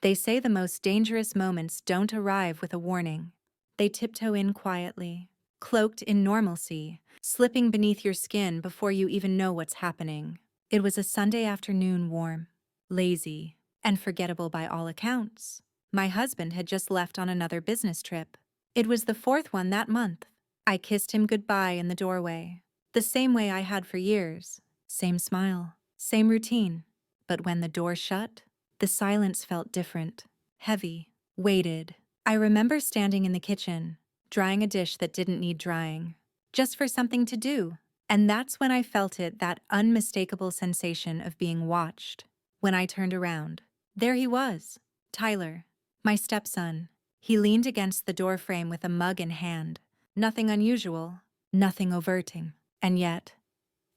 They say the most dangerous moments don't arrive with a warning. They tiptoe in quietly, cloaked in normalcy, slipping beneath your skin before you even know what's happening. It was a Sunday afternoon, warm, lazy, and forgettable by all accounts. My husband had just left on another business trip. It was the fourth one that month. I kissed him goodbye in the doorway, the same way I had for years. Same smile, same routine. But when the door shut, the silence felt different, heavy, weighted. I remember standing in the kitchen, drying a dish that didn't need drying, just for something to do. And that's when I felt it, that unmistakable sensation of being watched. When I turned around, there he was, Tyler, my stepson. He leaned against the door frame with a mug in hand. Nothing unusual, nothing overting. And yet,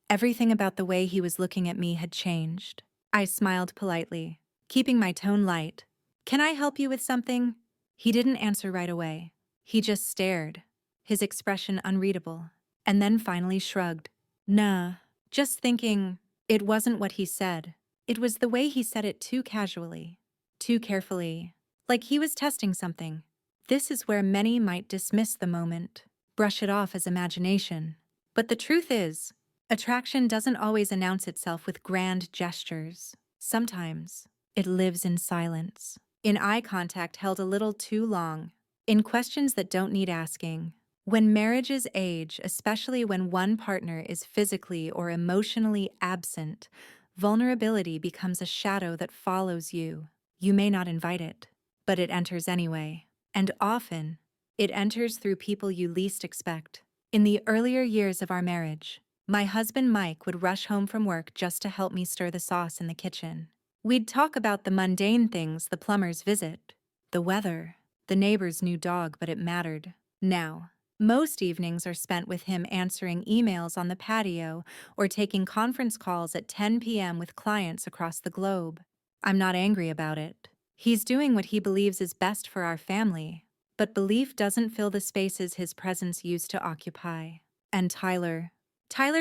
everything about the way he was looking at me had changed. I smiled politely, keeping my tone light. "Can I help you with something?" He didn't answer right away. He just stared, his expression unreadable, and then finally shrugged. "Nah, just thinking." It wasn't what he said. It was the way he said it, too casually, too carefully, like he was testing something. This is where many might dismiss the moment, brush it off as imagination. But the truth is, attraction doesn't always announce itself with grand gestures. Sometimes, it lives in silence, in eye contact held a little too long, in questions that don't need asking. When marriages age, especially when one partner is physically or emotionally absent, vulnerability becomes a shadow that follows you. You may not invite it, but it enters anyway. And often, it enters through people you least expect. In the earlier years of our marriage, my husband Mike would rush home from work just to help me stir the sauce in the kitchen. We'd talk about the mundane things: the plumber's visit, the weather, the neighbor's new dog, but it mattered. Now, most evenings are spent with him answering emails on the patio or taking conference calls at 10 p.m. with clients across the globe. I'm not angry about it. He's doing what he believes is best for our family, but belief doesn't fill the spaces his presence used to occupy. And Tyler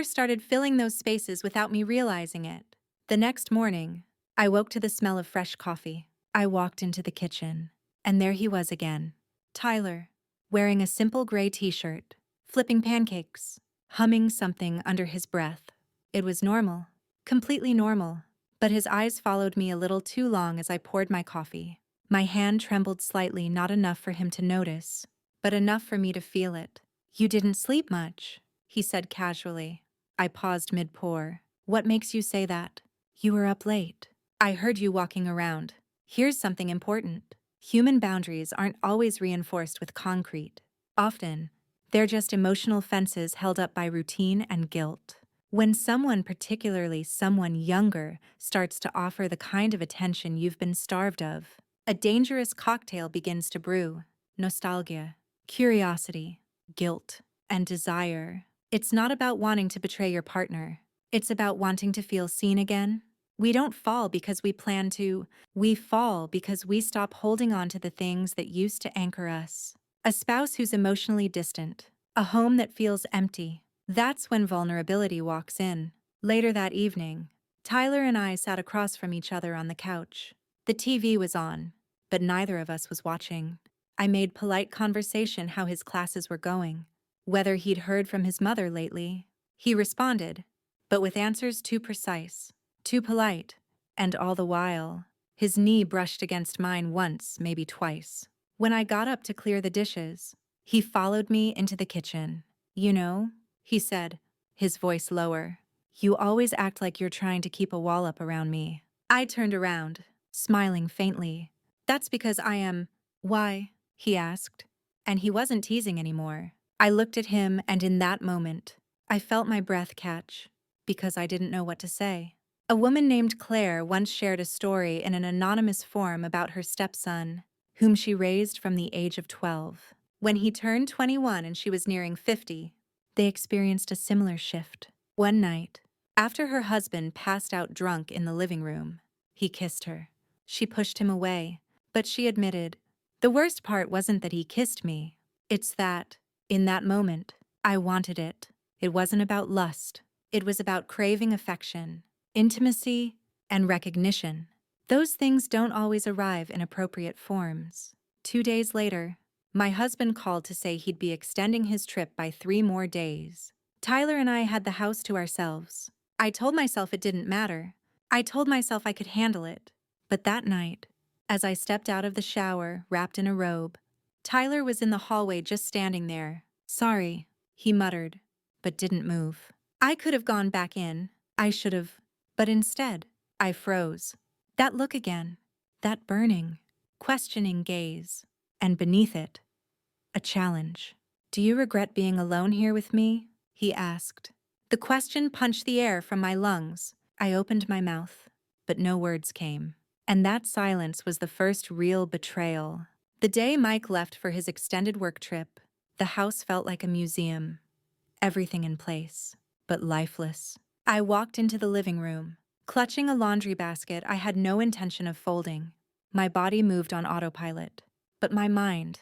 started filling those spaces without me realizing it. The next morning, I woke to the smell of fresh coffee. I walked into the kitchen, and there he was again. Tyler, wearing a simple gray t-shirt, flipping pancakes, humming something under his breath. It was normal, completely normal, but his eyes followed me a little too long as I poured my coffee. My hand trembled slightly, not enough for him to notice, but enough for me to feel it. "You didn't sleep much," he said casually. I paused mid-pour. "What makes you say that?" "You were up late. I heard you walking around." Here's something important. Human boundaries aren't always reinforced with concrete. Often, they're just emotional fences held up by routine and guilt. When someone, particularly someone younger, starts to offer the kind of attention you've been starved of, a dangerous cocktail begins to brew. Nostalgia, curiosity, guilt, and desire. It's not about wanting to betray your partner. It's about wanting to feel seen again. We don't fall because we plan to. We fall because we stop holding on to the things that used to anchor us. A spouse who's emotionally distant. A home that feels empty. That's when vulnerability walks in. Later that evening, Tyler and I sat across from each other on the couch. The TV was on, but neither of us was watching. I made polite conversation how his classes were going, whether he'd heard from his mother lately. He responded, but with answers too precise, too polite, and all the while, his knee brushed against mine once, maybe twice. When I got up to clear the dishes, he followed me into the kitchen. "You know," he said, his voice lower, "you always act like you're trying to keep a wall up around me." I turned around, smiling faintly. "That's because I am." "Why?" he asked, and he wasn't teasing anymore. I looked at him, and in that moment, I felt my breath catch, because I didn't know what to say. A woman named Claire once shared a story in an anonymous forum about her stepson, whom she raised from the age of 12. When he turned 21 and she was nearing 50, they experienced a similar shift. One night, after her husband passed out drunk in the living room, he kissed her. She pushed him away, but she admitted, "The worst part wasn't that he kissed me. It's that, in that moment, I wanted it. It wasn't about lust. It was about craving affection, intimacy, and recognition." Those things don't always arrive in appropriate forms. 2 days later, my husband called to say he'd be extending his trip by 3 more days. Tyler and I had the house to ourselves. I told myself it didn't matter. I told myself I could handle it. But that night, as I stepped out of the shower, wrapped in a robe, Tyler was in the hallway just standing there. "Sorry," he muttered, but didn't move. I could have gone back in. I should have. But instead, I froze. That look again. That burning, questioning gaze. And beneath it, a challenge. "Do you regret being alone here with me?" he asked. The question punched the air from my lungs. I opened my mouth, but no words came. And that silence was the first real betrayal. The day Mike left for his extended work trip, the house felt like a museum. Everything in place, but lifeless. I walked into the living room, clutching a laundry basket I had no intention of folding. My body moved on autopilot, but my mind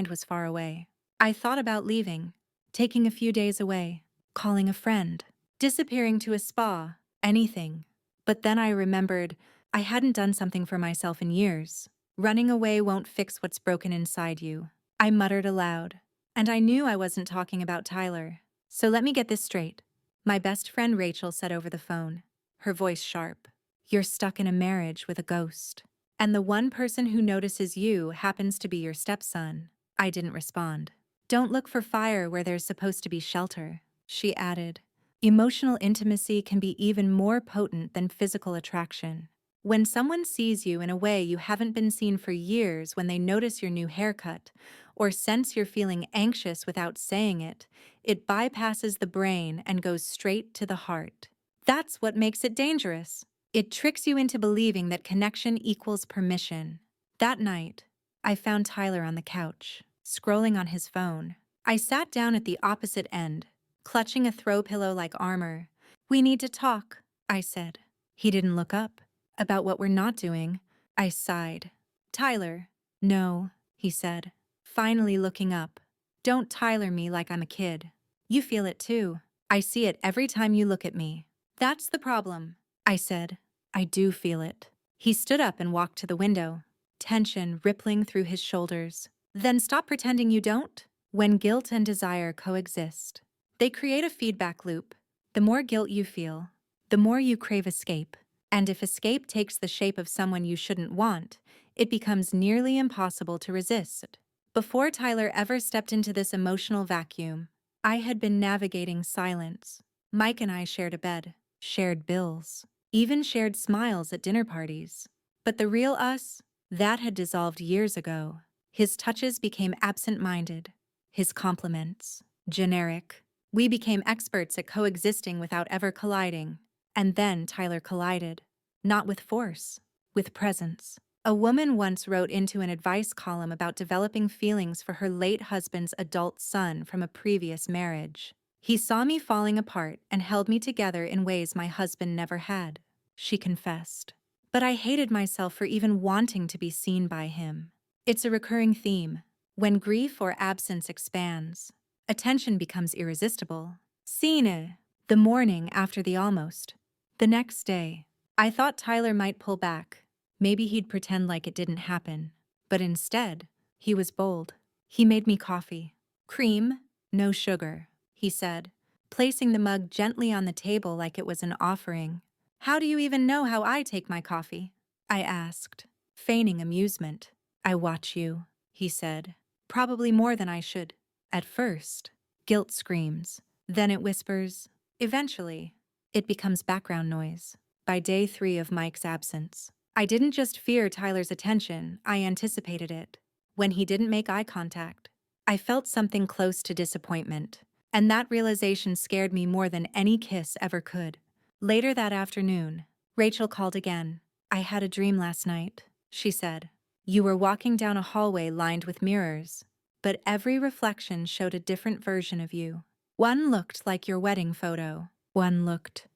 was far away. I thought about leaving, taking a few days away, calling a friend, disappearing to a spa, anything. But then I remembered I hadn't done something for myself in years. Running away won't fix what's broken inside you. I muttered aloud, and I knew I wasn't talking about Tyler. "So let me get this straight," my best friend Rachel said over the phone, her voice sharp. "You're stuck in a marriage with a ghost. And the one person who notices you happens to be your stepson." I didn't respond. "Don't look for fire where there's supposed to be shelter," she added. "Emotional intimacy can be even more potent than physical attraction. When someone sees you in a way you haven't been seen for years, when they notice your new haircut, or sense you're feeling anxious without saying it, it bypasses the brain and goes straight to the heart. That's what makes it dangerous. It tricks you into believing that connection equals permission." That night, I found Tyler on the couch, scrolling on his phone. I sat down at the opposite end, clutching a throw pillow like armor. "We need to talk," I said. He didn't look up. "About what we're not doing?" I sighed. "Tyler." "No," he said, finally looking up. "Don't Tyler me like I'm a kid. You feel it too. I see it every time you look at me." "That's the problem," I said. "I do feel it." He stood up and walked to the window, tension rippling through his shoulders. "Then stop pretending you don't." When guilt and desire coexist, they create a feedback loop. The more guilt you feel, the more you crave escape. And if escape takes the shape of someone you shouldn't want, it becomes nearly impossible to resist. Before Tyler ever stepped into this emotional vacuum, I had been navigating silence. Mike and I shared a bed, shared bills, even shared smiles at dinner parties. But the real us, that had dissolved years ago. His touches became absent-minded, his compliments generic. We became experts at coexisting without ever colliding. And then Tyler collided. Not with force, with presence. A woman once wrote into an advice column about developing feelings for her late husband's adult son from a previous marriage. "He saw me falling apart and held me together in ways my husband never had," she confessed. "But I hated myself for even wanting to be seen by him." It's a recurring theme. When grief or absence expands, attention becomes irresistible. Scene. The morning after the almost. The next day, I thought Tyler might pull back. Maybe he'd pretend like it didn't happen. But instead, he was bold. He made me coffee. "Cream, no sugar," he said, placing the mug gently on the table like it was an offering. "How do you even know how I take my coffee?" I asked, feigning amusement. "I watch you," he said. "Probably more than I should." At first, guilt screams. Then it whispers. Eventually, it becomes background noise. By day 3 of Mike's absence, I didn't just fear Tyler's attention, I anticipated it. When he didn't make eye contact, I felt something close to disappointment, and that realization scared me more than any kiss ever could. Later that afternoon, Rachel called again. "I had a dream last night," she said. "You were walking down a hallway lined with mirrors, but every reflection showed a different version of you. One looked like your wedding photo. One looked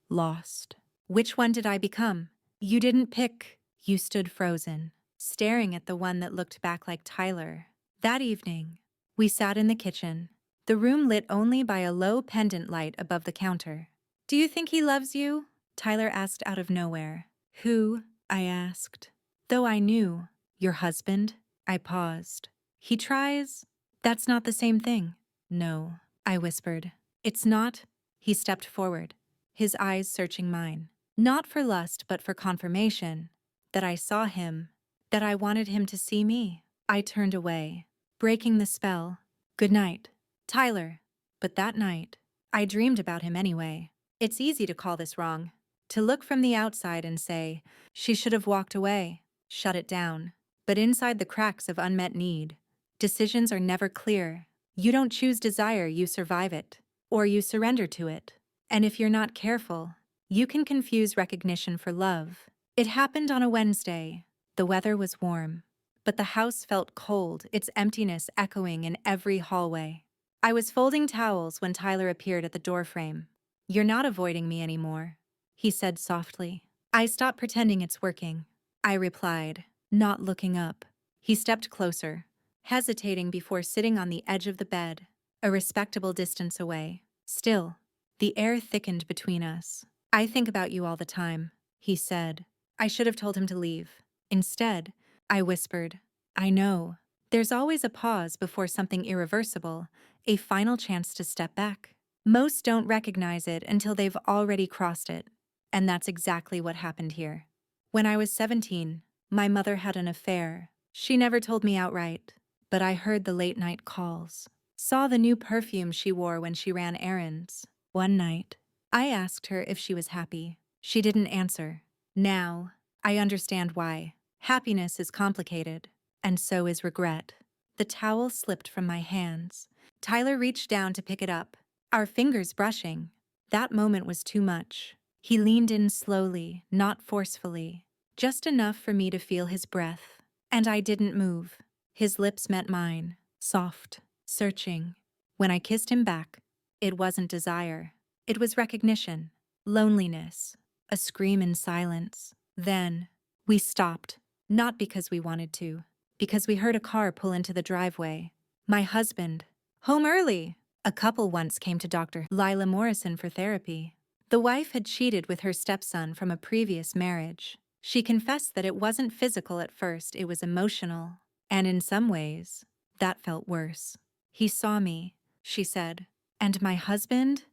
lost. Which one did I become?" "You didn't pick." You stood frozen, staring at the one that looked back like Tyler. That evening, we sat in the kitchen, the room lit only by a low pendant light above the counter. "Do you think he loves you?" Tyler asked out of nowhere. "Who?" I asked. Though I knew. Your husband? I paused. He tries? That's not the same thing. No, I whispered. It's not? He stepped forward, his eyes searching mine. Not for lust, but for confirmation. That I saw him. That I wanted him to see me. I turned away, breaking the spell. Good night, Tyler. But that night, I dreamed about him anyway. It's easy to call this wrong. To look from the outside and say, she should have walked away, shut it down. But inside the cracks of unmet need, decisions are never clear. You don't choose desire, you survive it. Or you surrender to it. And if you're not careful, you can confuse recognition for love. It happened on a Wednesday. The weather was warm, but the house felt cold, its emptiness echoing in every hallway. I was folding towels when Tyler appeared at the doorframe. You're not avoiding me anymore, he said softly. I stopped pretending it's working, I replied, not looking up. He stepped closer, hesitating before sitting on the edge of the bed, a respectable distance away. Still, the air thickened between us. I think about you all the time, he said. I should have told him to leave. Instead, I whispered, I know. There's always a pause before something irreversible, a final chance to step back. Most don't recognize it until they've already crossed it. And that's exactly what happened here. When I was 17, my mother had an affair. She never told me outright, but I heard the late-night calls, saw the new perfume she wore when she ran errands. One night, I asked her if she was happy. She didn't answer. Now, I understand why. Happiness is complicated, and so is regret. The towel slipped from my hands. Tyler reached down to pick it up, our fingers brushing. That moment was too much. He leaned in slowly, not forcefully, just enough for me to feel his breath. And I didn't move. His lips met mine, soft, searching. When I kissed him back, it wasn't desire. It was recognition, loneliness, a scream in silence. Then, we stopped, not because we wanted to, because we heard a car pull into the driveway. My husband, home early. A couple once came to Dr. Lila Morrison for therapy. The wife had cheated with her stepson from a previous marriage. She confessed that it wasn't physical at first, it was emotional. And in some ways, that felt worse. He saw me, she said, and my husband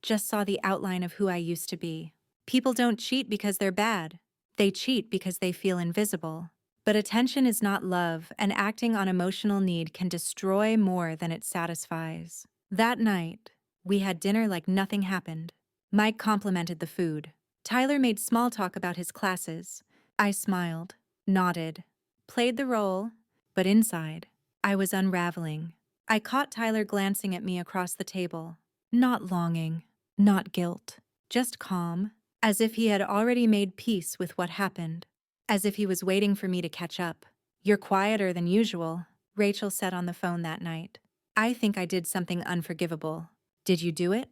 just saw the outline of who I used to be. People don't cheat because they're bad. They cheat because they feel invisible. But attention is not love, and acting on emotional need can destroy more than it satisfies. That night, we had dinner like nothing happened. Mike complimented the food. Tyler made small talk about his classes. I smiled, nodded, played the role, but inside, I was unraveling. I caught Tyler glancing at me across the table. Not longing, not guilt, just calm, as if he had already made peace with what happened, as if he was waiting for me to catch up. You're quieter than usual, Rachel said on the phone that night. I think I did something unforgivable. Did you do it?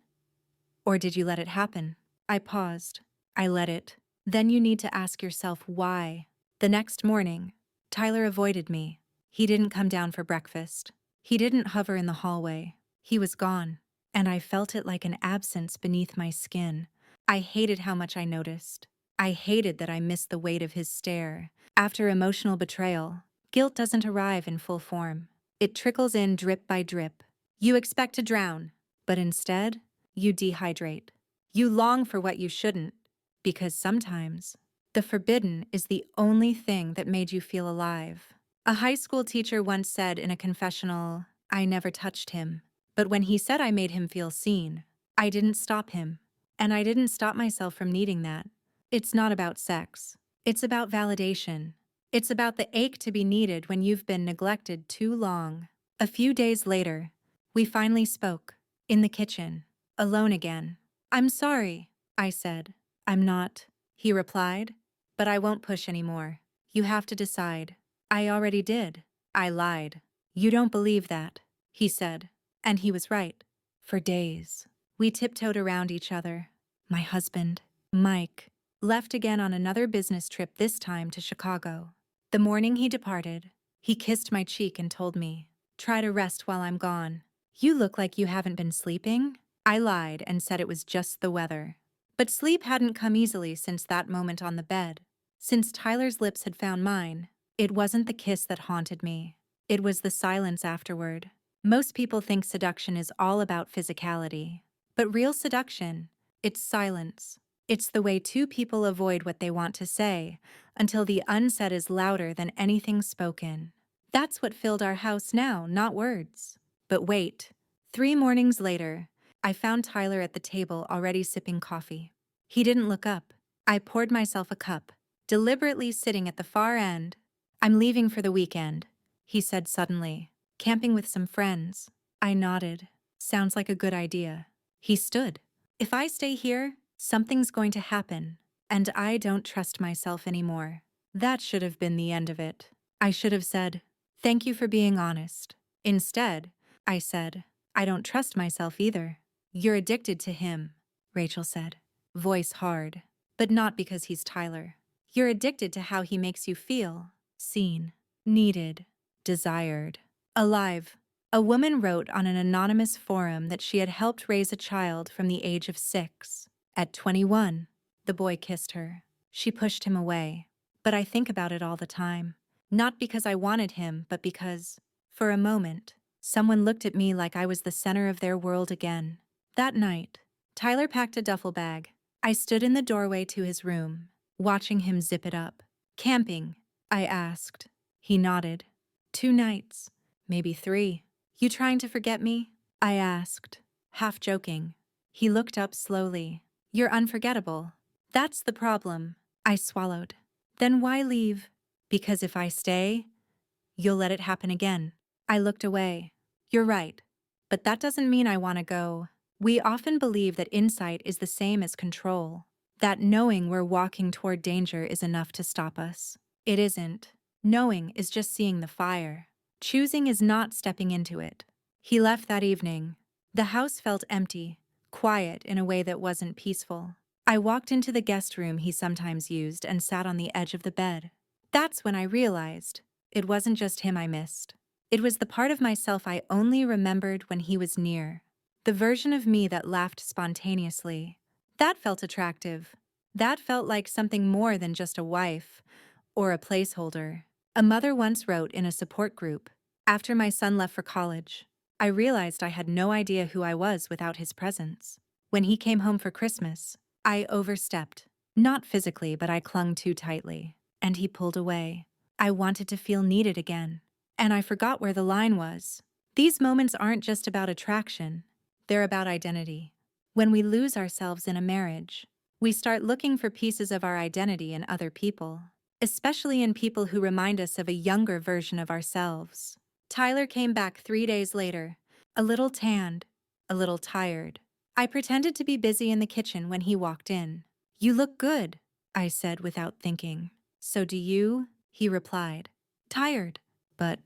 Or did you let it happen? I paused. I let it. Then you need to ask yourself why. The next morning, Tyler avoided me. He didn't come down for breakfast. He didn't hover in the hallway. He was gone, and I felt it like an absence beneath my skin. I hated how much I noticed. I hated that I missed the weight of his stare. After emotional betrayal, guilt doesn't arrive in full form. It trickles in drip by drip. You expect to drown, but instead, you dehydrate. You long for what you shouldn't, because sometimes the forbidden is the only thing that made you feel alive. A high school teacher once said in a confessional, I never touched him. But when he said I made him feel seen, I didn't stop him. And I didn't stop myself from needing that. It's not about sex. It's about validation. It's about the ache to be needed when you've been neglected too long. A few days later, we finally spoke, in the kitchen. Alone again. I'm sorry, I said. I'm not, he replied. But I won't push anymore. You have to decide. I already did. I lied. You don't believe that, he said. And he was right. For days, we tiptoed around each other. My husband, Mike, left again on another business trip, this time to Chicago. The morning he departed, he kissed my cheek and told me, try to rest while I'm gone. You look like you haven't been sleeping. I lied and said it was just the weather. But sleep hadn't come easily since that moment on the bed. Since Tyler's lips had found mine, it wasn't the kiss that haunted me. It was the silence afterward. Most people think seduction is all about physicality. But real seduction, it's silence. It's the way two people avoid what they want to say until the unsaid is louder than anything spoken. That's what filled our house now, not words. But wait. 3 mornings later, I found Tyler at the table already sipping coffee. He didn't look up. I poured myself a cup, deliberately sitting at the far end. "I'm leaving for the weekend," he said suddenly. "Camping with some friends." I nodded. "Sounds like a good idea." He stood. "If I stay here, something's going to happen, and I don't trust myself anymore." That should have been the end of it. I should have said, "Thank you for being honest." Instead, I said, "I don't trust myself either." "You're addicted to him," Rachel said, voice hard. "But not because he's Tyler. You're addicted to how he makes you feel. Seen, needed, desired, alive." A woman wrote on an anonymous forum that she had helped raise a child from the age of 6. At 21, the boy kissed her. She pushed him away. But I think about it all the time. Not because I wanted him, but because, for a moment, someone looked at me like I was the center of their world again. That night, Tyler packed a duffel bag. I stood in the doorway to his room, watching him zip it up. "Camping?" I asked. He nodded. 2 nights, maybe 3. "You trying to forget me?" I asked, half joking. He looked up slowly. "You're unforgettable." "That's the problem." I swallowed. "Then why leave?" "Because if I stay, you'll let it happen again." I looked away. "You're right. But that doesn't mean I want to go." We often believe that insight is the same as control, that knowing we're walking toward danger is enough to stop us. It isn't. Knowing is just seeing the fire. Choosing is not stepping into it. He left that evening. The house felt empty, quiet in a way that wasn't peaceful. I walked into the guest room he sometimes used and sat on the edge of the bed. That's when I realized it wasn't just him I missed. It was the part of myself I only remembered when he was near. The version of me that laughed spontaneously. That felt attractive. That felt like something more than just a wife or a placeholder. A mother once wrote in a support group, "After my son left for college, I realized I had no idea who I was without his presence. When he came home for Christmas, I overstepped. Not physically, but I clung too tightly. And he pulled away. I wanted to feel needed again. And I forgot where the line was." These moments aren't just about attraction. They're about identity. When we lose ourselves in a marriage, we start looking for pieces of our identity in other people, especially in people who remind us of a younger version of ourselves. Tyler came back 3 days later, a little tanned, a little tired. I pretended to be busy in the kitchen when he walked in. "You look good," I said without thinking. "So do you," he replied. Tired, but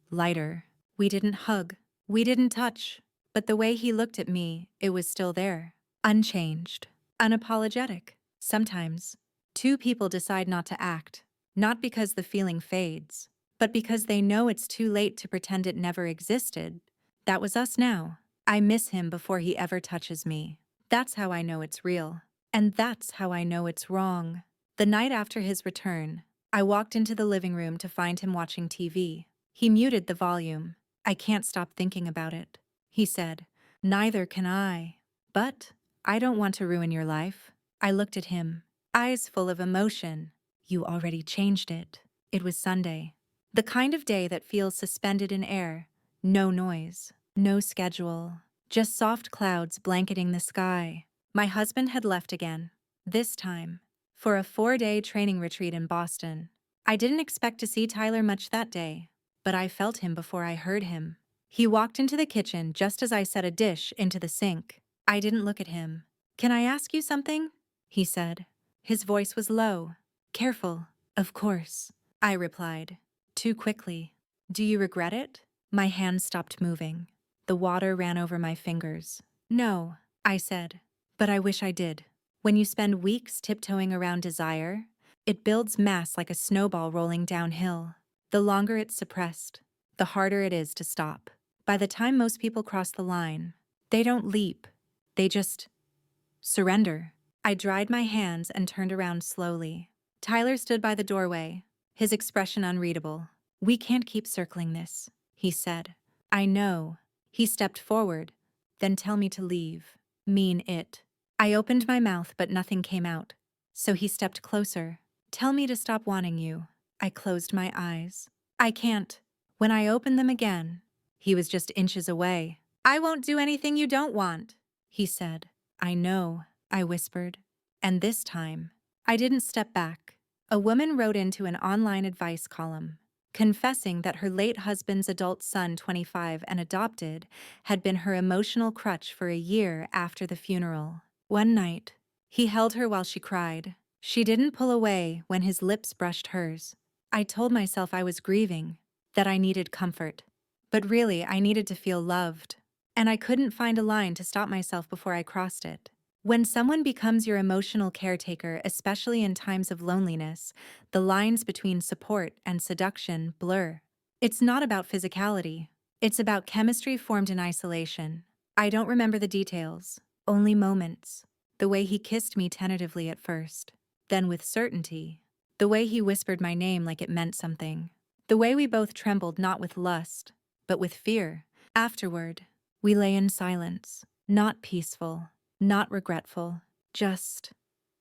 lighter. We didn't hug. We didn't touch. But the way he looked at me, it was still there. Unchanged. Unapologetic. Sometimes, two people decide not to act, not because the feeling fades, but because they know it's too late to pretend it never existed. That was us now. I miss him before he ever touches me. That's how I know it's real. And that's how I know it's wrong. The night after his return, I walked into the living room to find him watching TV. He muted the volume. "I can't stop thinking about it," he said. "Neither can I. But I don't want to ruin your life." I looked at him, eyes full of emotion. "You already changed it." It was Sunday. The kind of day that feels suspended in air. No noise, no schedule, just soft clouds blanketing the sky. My husband had left again, this time, for a 4-day training retreat in Boston. I didn't expect to see Tyler much that day, but I felt him before I heard him. He walked into the kitchen just as I set a dish into the sink. I didn't look at him. "Can I ask you something?" he said. His voice was low. "Careful." "Of course," I replied, too quickly. "Do you regret it?" My hand stopped moving. The water ran over my fingers. "No," I said, "but I wish I did." When you spend weeks tiptoeing around desire, it builds mass like a snowball rolling downhill. The longer it's suppressed, the harder it is to stop. By the time most people cross the line, they don't leap. They just surrender. I dried my hands and turned around slowly. Tyler stood by the doorway, his expression unreadable. "We can't keep circling this," he said. "I know." He stepped forward. "Then tell me to leave." "Mean it." I opened my mouth but nothing came out. So he stepped closer. "Tell me to stop wanting you." I closed my eyes. "I can't." When I opened them again, he was just inches away. "I won't do anything you don't want," he said. "I know," I whispered. And this time, I didn't step back. A woman wrote into an online advice column, confessing that her late husband's adult son, 25 and adopted, had been her emotional crutch for a year after the funeral. One night, he held her while she cried. She didn't pull away when his lips brushed hers. I told myself I was grieving, that I needed comfort. But really, I needed to feel loved. And I couldn't find a line to stop myself before I crossed it. When someone becomes your emotional caretaker, especially in times of loneliness, the lines between support and seduction blur. It's not about physicality. It's about chemistry formed in isolation. I don't remember the details, only moments. The way he kissed me tentatively at first, then with certainty. The way he whispered my name like it meant something. The way we both trembled not with lust, but with fear. Afterward, we lay in silence, not peaceful, not regretful, just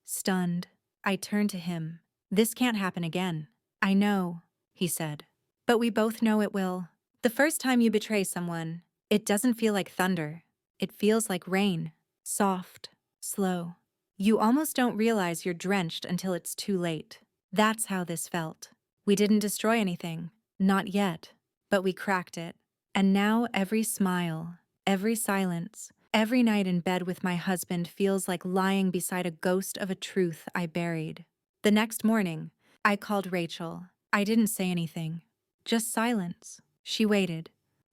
stunned. I turned to him. "This can't happen again." "I know," he said. "But we both know it will. The first time you betray someone, it doesn't feel like thunder. It feels like rain. Soft, slow. You almost don't realize you're drenched until it's too late." That's how this felt. We didn't destroy anything. Not yet. But we cracked it. And now every smile, every silence, every night in bed with my husband feels like lying beside a ghost of a truth I buried. The next morning, I called Rachel. I didn't say anything. Just silence. She waited.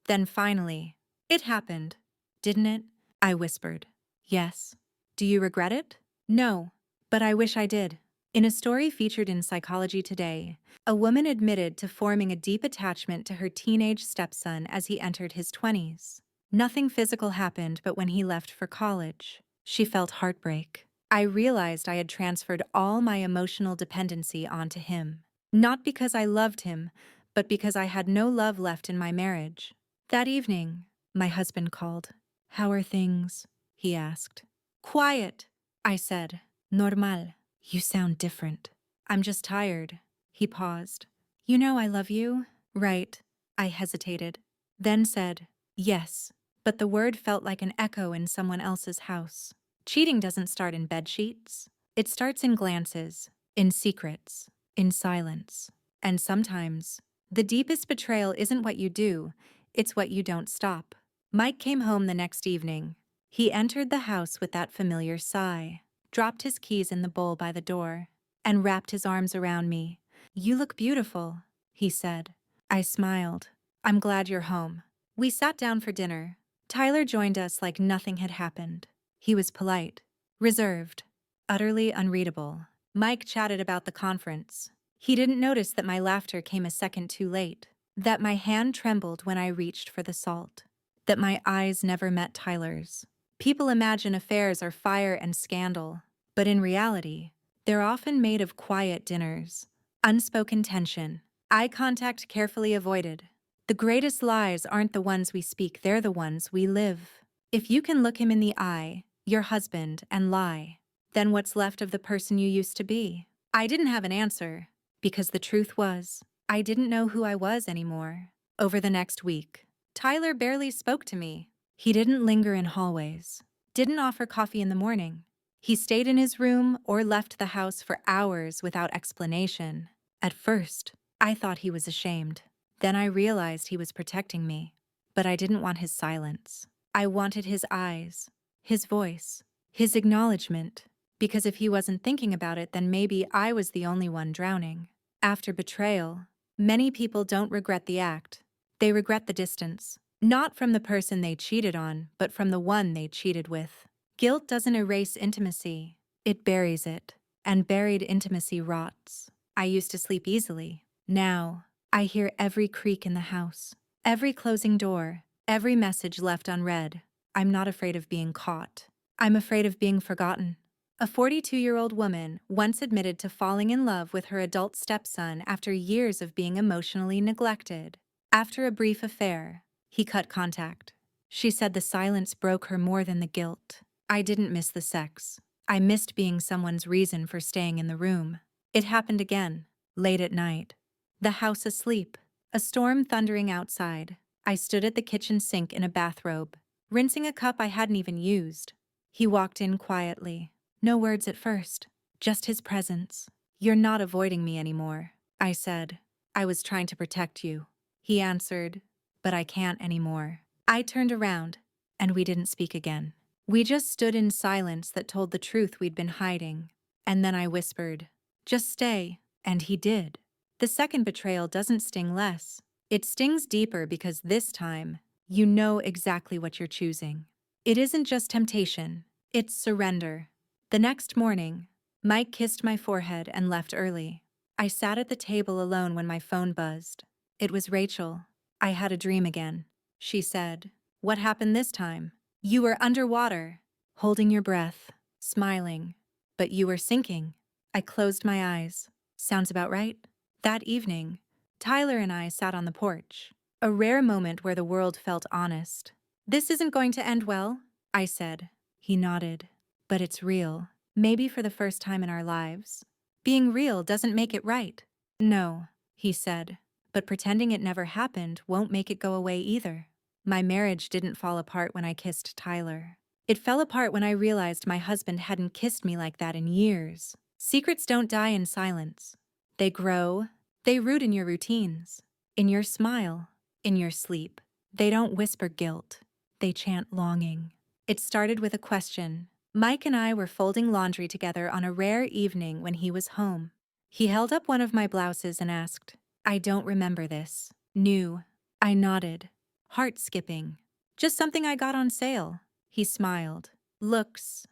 Then finally, "It happened, didn't it?" I whispered. "Yes." "Do you regret it?" "No, but I wish I did." In a story featured in Psychology Today, a woman admitted to forming a deep attachment to her teenage stepson as he entered his 20s. Nothing physical happened, but when he left for college, she felt heartbreak. I realized I had transferred all my emotional dependency onto him. Not because I loved him, but because I had no love left in my marriage. That evening, my husband called. "How are things?" he asked. "Quiet," I said. "Normal." "You sound different." "I'm just tired." He paused. "You know I love you, right?" I hesitated, then said, "Yes," but the word felt like an echo in someone else's house. Cheating doesn't start in bed sheets. It starts in glances, in secrets, in silence. And sometimes, the deepest betrayal isn't what you do, it's what you don't stop. Mike came home the next evening. He entered the house with that familiar sigh, dropped his keys in the bowl by the door, and wrapped his arms around me. "You look beautiful," he said. I smiled. "I'm glad you're home." We sat down for dinner. Tyler joined us like nothing had happened. He was polite, reserved, utterly unreadable. Mike chatted about the conference. He didn't notice that my laughter came a second too late, that my hand trembled when I reached for the salt, that my eyes never met Tyler's. People imagine affairs are fire and scandal, but in reality, they're often made of quiet dinners, unspoken tension, eye contact carefully avoided. The greatest lies aren't the ones we speak, they're the ones we live. If you can look him in the eye, your husband, and lie, then what's left of the person you used to be? I didn't have an answer, because the truth was, I didn't know who I was anymore. Over the next week, Tyler barely spoke to me. He didn't linger in hallways, didn't offer coffee in the morning. He stayed in his room or left the house for hours without explanation. At first, I thought he was ashamed. Then I realized he was protecting me. But I didn't want his silence. I wanted his eyes, his voice, his acknowledgement. Because if he wasn't thinking about it, then maybe I was the only one drowning. After betrayal, many people don't regret the act. They regret the distance. Not from the person they cheated on, but from the one they cheated with. Guilt doesn't erase intimacy. It buries it. And buried intimacy rots. I used to sleep easily. Now, I hear every creak in the house, every closing door, every message left unread. I'm not afraid of being caught. I'm afraid of being forgotten. A 42-year-old woman once admitted to falling in love with her adult stepson after years of being emotionally neglected. After a brief affair, he cut contact. She said the silence broke her more than the guilt. I didn't miss the sex. I missed being someone's reason for staying in the room. It happened again, late at night. The house asleep, a storm thundering outside. I stood at the kitchen sink in a bathrobe, rinsing a cup I hadn't even used. He walked in quietly. No words at first, just his presence. "You're not avoiding me anymore," I said. "I was trying to protect you." He answered, "But I can't anymore." I turned around, and we didn't speak again. We just stood in silence that told the truth we'd been hiding. And then I whispered, "Just stay," and he did. The second betrayal doesn't sting less. It stings deeper because this time, you know exactly what you're choosing. It isn't just temptation, it's surrender. The next morning, Mike kissed my forehead and left early. I sat at the table alone when my phone buzzed. It was Rachel. "I had a dream again," she said. "What happened this time?" "You were underwater, holding your breath, smiling. But you were sinking." I closed my eyes. Sounds about right? That evening, Tyler and I sat on the porch. A rare moment where the world felt honest. "This isn't going to end well," I said. He nodded. "But it's real. Maybe for the first time in our lives. Being real doesn't make it right." "No," he said. "But pretending it never happened won't make it go away either." My marriage didn't fall apart when I kissed Tyler. It fell apart when I realized my husband hadn't kissed me like that in years. Secrets don't die in silence. They grow. They root in your routines, in your smile, in your sleep. They don't whisper guilt. They chant longing. It started with a question. Mike and I were folding laundry together on a rare evening when he was home. He held up one of my blouses and asked, "I don't remember this." "New." I nodded. Heart skipping. "Just something I got on sale." He smiled. "Looks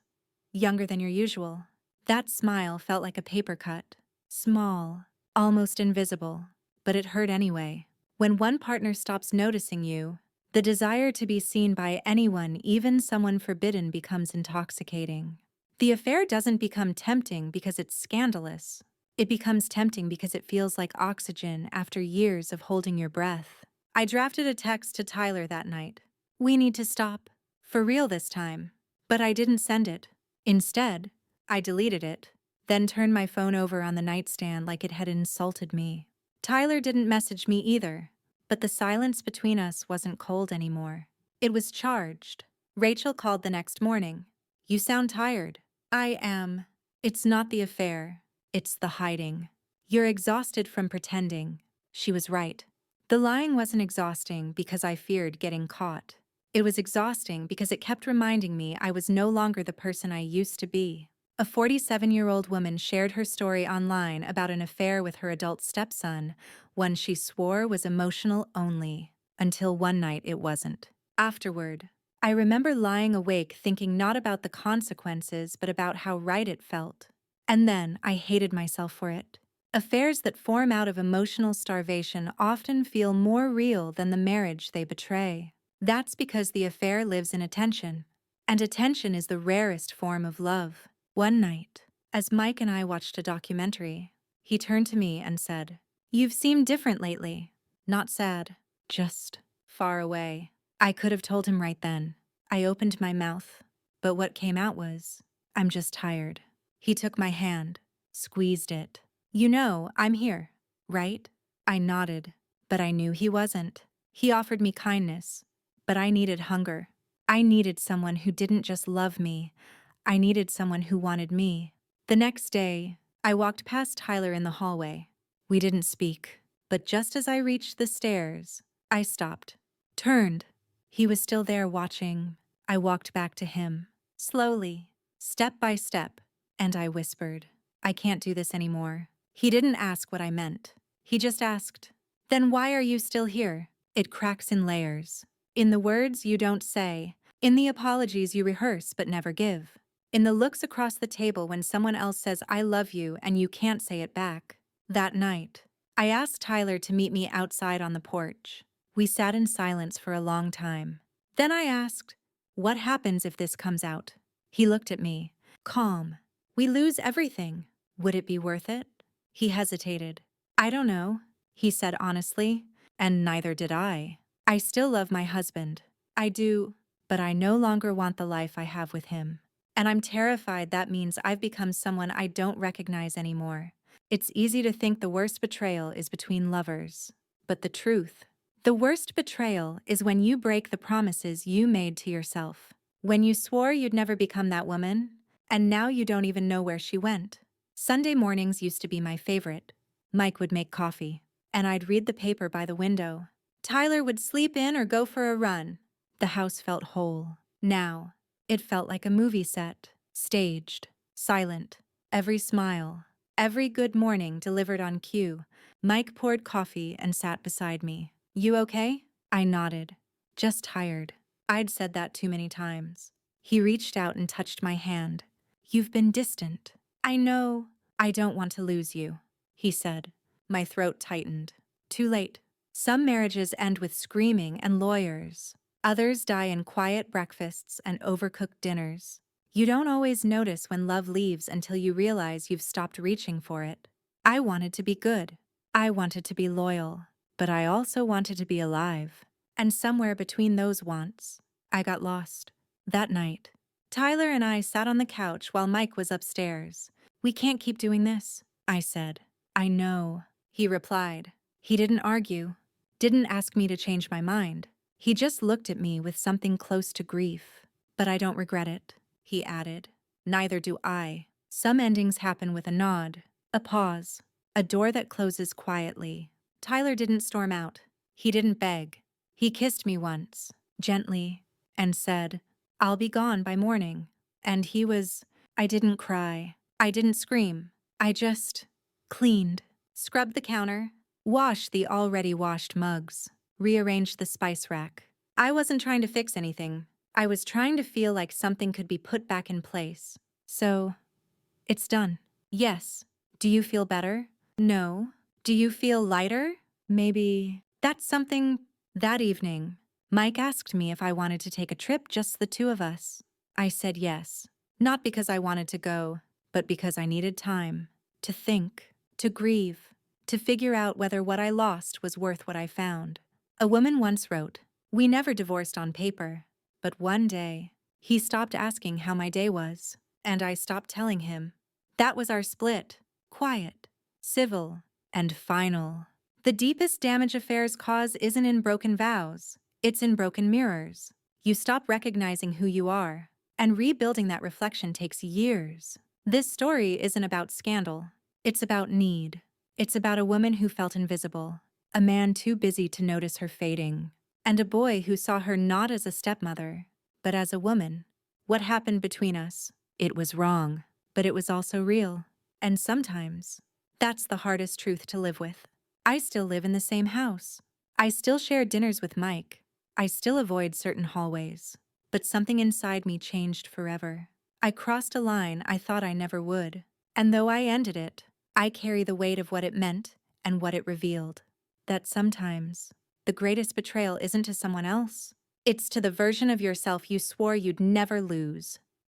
younger than your usual." That smile felt like a paper cut. Small, almost invisible, but it hurt anyway. When one partner stops noticing you, the desire to be seen by anyone, even someone forbidden, becomes intoxicating. The affair doesn't become tempting because it's scandalous. It becomes tempting because it feels like oxygen after years of holding your breath. I drafted a text to Tyler that night. "We need to stop. For real this time." But I didn't send it. Instead, I deleted it, then turned my phone over on the nightstand like it had insulted me. Tyler didn't message me either, but the silence between us wasn't cold anymore. It was charged. Rachel called the next morning. "You sound tired." "I am." "It's not the affair. It's the hiding. You're exhausted from pretending." She was right. The lying wasn't exhausting because I feared getting caught. It was exhausting because it kept reminding me I was no longer the person I used to be. A 47-year-old woman shared her story online about an affair with her adult stepson, one she swore was emotional only, until one night it wasn't. Afterward, I remember lying awake thinking not about the consequences but about how right it felt. And then I hated myself for it. Affairs that form out of emotional starvation often feel more real than the marriage they betray. That's because the affair lives in attention, and attention is the rarest form of love. One night, as Mike and I watched a documentary, he turned to me and said, "You've seemed different lately. Not sad, just far away." I could have told him right then. I opened my mouth, but what came out was, "I'm just tired." He took my hand, squeezed it. "You know, I'm here, right?" I nodded, but I knew he wasn't. He offered me kindness, but I needed hunger. I needed someone who didn't just love me. I needed someone who wanted me. The next day, I walked past Tyler in the hallway. We didn't speak, but just as I reached the stairs, I stopped, turned. He was still there watching. I walked back to him, slowly, step by step, and I whispered, "I can't do this anymore." He didn't ask what I meant. He just asked, "Then why are you still here?" It cracks in layers. In the words you don't say, in the apologies you rehearse but never give, in the looks across the table when someone else says "I love you" and you can't say it back. That night, I asked Tyler to meet me outside on the porch. We sat in silence for a long time. Then I asked, "What happens if this comes out?" He looked at me, calm, We lose everything. Would it be worth it? He hesitated. I don't know, he said honestly, and neither did I. I still love my husband. I do, but I no longer want the life I have with him. And I'm terrified that means I've become someone I don't recognize anymore. It's easy to think the worst betrayal is between lovers. But the worst betrayal is when you break the promises you made to yourself. When you swore you'd never become that woman, and now you don't even know where she went. Sunday mornings used to be my favorite. Mike would make coffee, and I'd read the paper by the window. Tyler would sleep in or go for a run. The house felt whole. Now, it felt like a movie set, staged, silent. Every smile, every good morning delivered on cue. Mike poured coffee and sat beside me. You okay? I nodded. Just tired. I'd said that too many times. He reached out and touched my hand. You've been distant. I know. I don't want to lose you, he said. My throat tightened. Too late. Some marriages end with screaming and lawyers. Others die in quiet breakfasts and overcooked dinners. You don't always notice when love leaves until you realize you've stopped reaching for it. I wanted to be good. I wanted to be loyal. But I also wanted to be alive. And somewhere between those wants, I got lost. That night, Tyler and I sat on the couch while Mike was upstairs. We can't keep doing this, I said. I know, he replied. He didn't argue, didn't ask me to change my mind. He just looked at me with something close to grief. But I don't regret it, he added. Neither do I. Some endings happen with a nod, a pause, a door that closes quietly. Tyler didn't storm out. He didn't beg. He kissed me once, gently, and said, I'll be gone by morning. And I didn't cry. I didn't scream. I just cleaned, scrubbed the counter, washed the already washed mugs, rearranged the spice rack. I wasn't trying to fix anything. I was trying to feel like something could be put back in place. So, it's done. Yes. Do you feel better? No. Do you feel lighter? Maybe. That's something. That evening, Mike asked me if I wanted to take a trip, just the two of us. I said yes. Not because I wanted to go, but because I needed time. To think, to grieve, to figure out whether what I lost was worth what I found. A woman once wrote, we never divorced on paper. But one day, he stopped asking how my day was, and I stopped telling him. That was our split. Quiet, civil, and final. The deepest damage affairs cause isn't in broken vows, it's in broken mirrors. You stop recognizing who you are, and rebuilding that reflection takes years. This story isn't about scandal. It's about need. It's about a woman who felt invisible, a man too busy to notice her fading, and a boy who saw her not as a stepmother, but as a woman. What happened between us? It was wrong, but it was also real. And sometimes, that's the hardest truth to live with. I still live in the same house. I still share dinners with Mike. I still avoid certain hallways. But something inside me changed forever. I crossed a line I thought I never would. And though I ended it, I carry the weight of what it meant and what it revealed. That sometimes, the greatest betrayal isn't to someone else. It's to the version of yourself you swore you'd never lose.